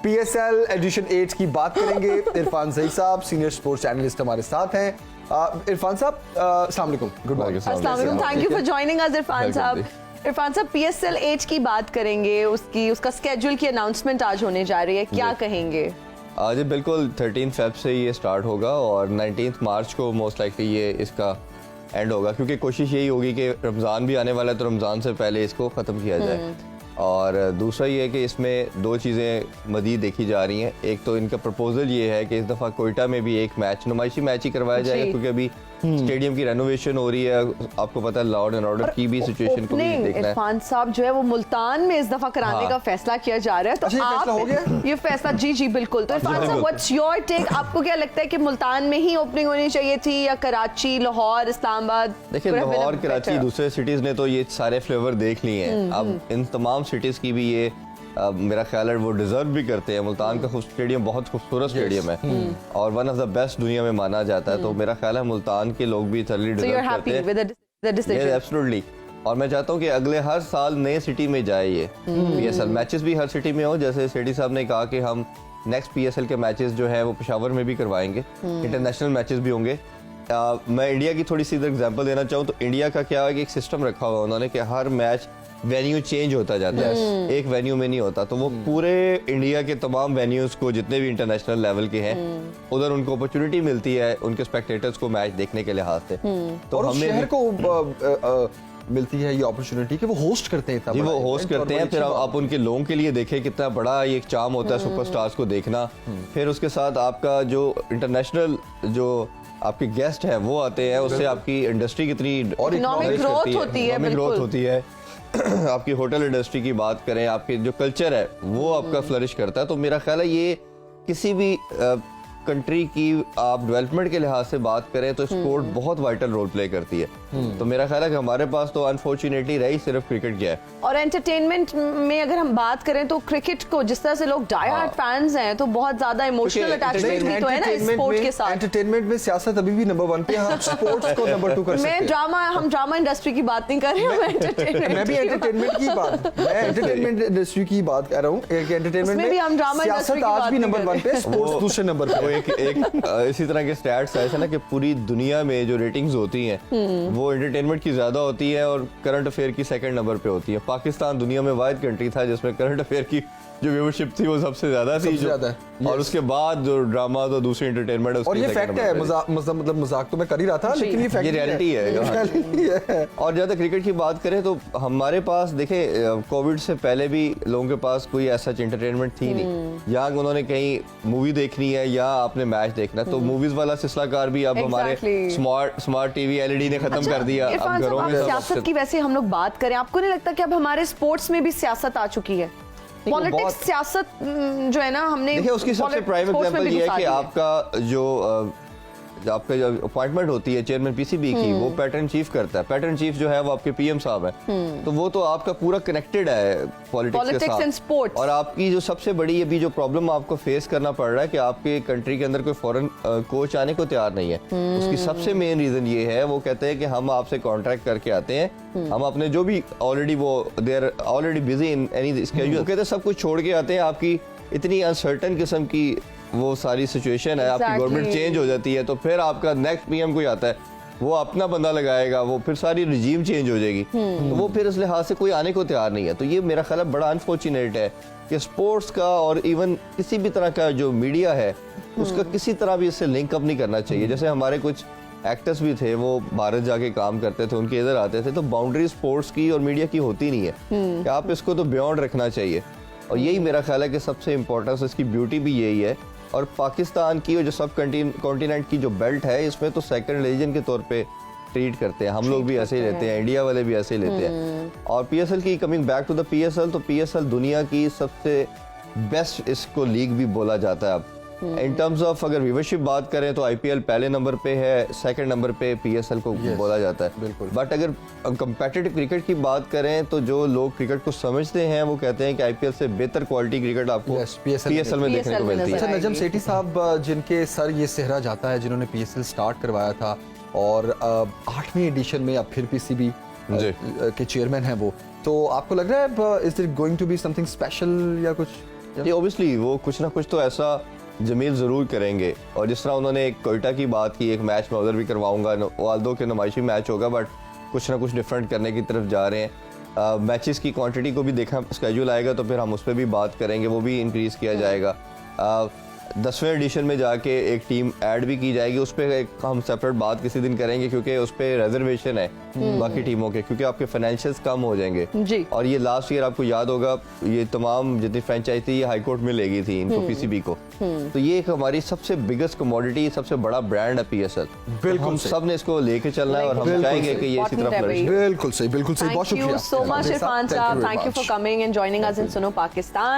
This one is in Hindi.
PSL एडिशन 8 की बात करेंगे। इरफान सईद साहब सीनियर स्पोर्ट्स एनालिस्ट हमारे साथ हैं। इरफान साहब अस्सलाम वालेकुम, गुड मॉर्निंग। अस्सलाम वालेकुम, thank you for joining us Irfan साहब। इरफान साहब, PSL 8 की बात करेंगे, उसका स्केड्यूल की अनाउंसमेंट आज होने जा रही है, क्या कहेंगे? आज बिल्कुल 13 फेब से ये स्टार्ट होगा और 19 मार्च को मोस्ट लाइकली ये इसका एंड होगा, क्योंकि कोशिश यही होगी कि रमज़ान भी आने वाला है तो रमज़ान से पहले इसको ख़त्म किया जाए। और दूसरा ये है कि इसमें दो चीज़ें मज़ीद देखी जा रही हैं। एक तो इनका प्रपोजल ये है कि इस दफ़ा कोयटा में भी एक मैच, नुमाइशी मैच ही करवाया जाएगा, क्योंकि अभी स्टेडियम की रेनोवेशन हो रही है। आपको पता है लॉ एंड ऑर्डर की भी सिचुएशन को भी देखना है। इरफान साहब जो है वो मुल्तान में इस दफा कराने का फैसला किया जा रहा है, तो आप हो गया ये फैसला? जी बिल्कुल। तो इरफान साहब, व्हाट्स योर टेक? आपको क्या लगता है कि मुल्तान में ही ओपनिंग होनी चाहिए थी या कराची, लाहौर, इस्लामाबाद? देखिए, लाहौर, कराची, दूसरे सिटीज ने तो ये सारे फ्लेवर देख लिए हैं। अब इन तमाम सिटीज की भी ये मेरा ख्याल है वो डिजर्व भी करते हैं। मुल्तान का स्टेडियम बहुत खूबसूरत स्टेडियम है और वन ऑफ द बेस्ट दुनिया में माना जाता है, तो मेरा ख्याल है मुल्तान के लोग भी थर्ली डिजर्व करते हैं। एब्सोल्युटली। और मैं चाहता हूँ कि अगले हर साल नए सिटी में जाए ये PSL मैचेस भी हर सिटी में हो। जैसे सेठी साहब ने कहा कि हम नेक्स्ट PSL के मैचेस जो है वो पेशावर में भी करवाएंगे, इंटरनेशनल मैचेस भी होंगे। मैं इंडिया की थोड़ी सी इधर एग्जांपल देना चाहूँ तो इंडिया का क्या है कि एक सिस्टम रखा हुआ उन्होंने कि हर मैच वेन्यू चेंज होता जाता है, एक वेन्यू में नहीं होता। तो वो पूरे इंडिया के तमाम वेन्यूज को, जितने भी इंटरनेशनल लेवल के हैं, उधर उनको अपॉर्चुनिटी मिलती है उनके स्पेक्टेटर्स को मैच देखने के लिहाज से। तो और हमें शहर को मिलती है ये अपॉर्चुनिटी कि वो होस्ट करते हैं। जी, वो होस्ट करते हैं। फिर आप उनके लोगों के लिए देखें कितना बड़ा ये एक चार्म होता है सुपरस्टार्स को देखना। फिर उसके साथ आपका जो इंटरनेशनल जो आपके गेस्ट हैं वो आते हैं, उससे आपकी इंडस्ट्री कितनी इकोनॉमिक ग्रोथ होती है। आपकी होटल इंडस्ट्री की बात करें, आपके जो कल्चर है वो आपका फ्लरिश करता है। तो मेरा ख्याल है ये किसी भी कंट्री की आप डेवलपमेंट के लिहाज से बात करें तो स्पोर्ट बहुत वाइटल रोल प्ले करती है। तो मेरा ख्याल है कि हमारे पास तो अनफॉर्चुनेटली रही सिर्फ क्रिकेट क्या है। और एंटरटेनमेंट में अगर हम बात करें तो क्रिकेट को जिस तरह से लोग डाई हार्ड फैंस हैं, तो बहुत ज्यादा इमोशनल अटैचमेंट भी तो है ना इस स्पोर्ट के साथ। एंटरटेनमेंट में सियासत अभी भी नंबर 1 पे है, स्पोर्ट्स को नंबर 2 कर सकते हैं। हम ड्रामा इंडस्ट्री की बात नहीं कर रहे हैं, मैं भी एंटरटेनमेंट इंडस्ट्री की बात कर रहा हूँ। एंटरटेनमेंट में सियासत आज भी नंबर 1 पे, स्पोर्ट्स दूसरे नंबर पे। एक इसी तरह के स्टैट्स ऐसे ना कि पूरी दुनिया में जो रेटिंग्स होती हैं वो एंटरटेनमेंट की ज्यादा होती है और करंट अफेयर की सेकंड नंबर पे होती है। पाकिस्तान दुनिया में वाहिद कंट्री था जिसमें करंट अफेयर की जो व्यूअरशिप थी वो सबसे ज्यादा थी, और उसके बाद जो ड्रामा तो दूसरी एंटरटेनमेंट है। और ये फैक्ट है, मतलब मजाक तो मैं कर ही रहा था, लेकिन ये फैक्ट, ये रियलिटी है। और ज्यादा क्रिकेट की बात करें तो हमारे पास देखें कोविड से पहले भी लोगों के पास कोई ऐसा एंटरटेनमेंट थी नहीं। यहाँ उन्होंने कहीं मूवी देखनी है या आपने मैच देखना, तो मूवीज वाला सिलसिलाकार भी अब हमारे स्मार्ट टीवी LED ने खत्म कर दिया। अब घरों में सियासत की वैसे हम लोग बात करें, आपको नहीं लगता कि अब हमारे स्पोर्ट्स में भी सियासत आ चुकी है? पॉलिटिक्स, सियासत जो है ना, हमने देखिए उसकी सबसे प्राइम एग्जांपल ये है कि आपका जो अपॉइंटमेंट होती है चेयरमैन PCB की, वो पैटर्न चीफ करता है। पैटर्न चीफ जो है वो आपके PM साहब है, तो वो तो आपका पूरा कनेक्टेड है पॉलिटिक्स के साथ। And sports. और आपकी जो सबसे बड़ी अभी जो प्रॉब्लम आपको फेस करना पड़ रहा है कि आपके कंट्री के अंदर कोई फॉरेन कोच आने को तैयार नहीं है। उसकी सबसे मेन रीजन ये है, वो कहते हैं कि हम आपसे कॉन्ट्रैक्ट करके आते हैं, हम अपने जो भी ऑलरेडी वो they are already busy in any schedule, कहते हैं सब कुछ छोड़ के आते हैं। आपकी इतनी अनसर्टन किस्म की वो सारी सिचुएशन है, आपकी गवर्नमेंट चेंज हो जाती है, तो फिर आपका नेक्स्ट PM कोई आता है, वो अपना बंदा लगाएगा, वो फिर सारी रिजीम चेंज हो जाएगी, तो वो फिर इस लिहाज से कोई आने को तैयार नहीं है। तो ये मेरा ख्याल है बड़ा अनफॉर्चुनेट है कि स्पोर्ट्स का और इवन किसी भी तरह का जो मीडिया है उसका किसी तरह भी इससे लिंक अप नहीं करना चाहिए। जैसे हमारे कुछ एक्टर्स भी थे, वो भारत जाके काम करते थे, उनके इधर आते थे, तो बाउंड्री स्पोर्ट्स की और मीडिया की होती नहीं है कि आप इसको तो बियॉन्ड रखना चाहिए। और यही मेरा ख्याल है कि सबसे इम्पोर्टेंस, इसकी ब्यूटी भी यही है। और पाकिस्तान की जो सब कॉन्टिनेंट की जो बेल्ट है, इसमें तो सेकंड रीजन के तौर पे ट्रीट करते हैं, हम लोग भी ऐसे ही लेते हैं, इंडिया वाले भी ऐसे ही लेते हैं। और PSL की, coming back to the PSL, तो PSL दुनिया की सबसे बेस्ट इसको लीग भी बोला जाता है अब। इन टर्म्स ऑफ अगर व्यूवरशिप बात करें तो IPL पहले नंबर पे है, सेकंड नंबर पे PSL को बोला जाता है। बिल्कुल। बट अगर कंपेटिटिव क्रिकेट की बात करें तो जो लोग क्रिकेट को समझते हैं वो कहते हैं कि IPL से बेहतर क्वालिटी क्रिकेट आपको PSL में देखने को मिलती है। अच्छा, नजम सेठी साहब जिनके सर ये सेहरा जाता है, जिन्होंने PSL स्टार्ट करवाया था और 8वीं एडिशन में अब फिर PCB के चेयरमैन हैं वो, तो आपको लग रहा है is there going to be something special या कुछ? जी ऑब्वियसली वो कुछ ना कुछ तो ऐसा जमील ज़रूर करेंगे। और जिस तरह उन्होंने एक कोयटा की बात की, एक मैच मैं उधर भी करवाऊंगा, वाल्दो के नुमाइशी मैच होगा, बट कुछ ना कुछ डिफरेंट करने की तरफ जा रहे हैं। मैचेस की क्वांटिटी को भी देखा, स्केड्यूल आएगा तो फिर हम उस पर भी बात करेंगे, वो भी इंक्रीज़ किया जाएगा। 10वें एडिशन में जाके एक टीम ऐड भी की जाएगी, उस पर हम सेपरेट बात किसी दिन करेंगे, क्योंकि उस पर रिजर्वेशन है बाकी टीमों के, क्योंकि आपके फाइनेंशियल्स कम हो जाएंगे जी। और ये लास्ट ईयर आपको याद होगा, ये तमाम जितनी फ्रेंचाइज थी ये हाई कोर्ट में ले गई थी इनको, पीसीबी को। तो ये एक हमारी सबसे बिगेस्ट कमोडिटी, सबसे बड़ा ब्रांड है पीएसएल। बिल्कुल हम सही। सब ने इसको लेके चलना है और हम चाहेंगे कि ये इसी तरफ Important है बढ़े। भाई। बिल्कुल सही, बिल्कुल सही। बहुत Thank you शुक्रिया so much, Irfan Thank you Saab. very Thank you for much. coming and joining us in Suno Pakistan.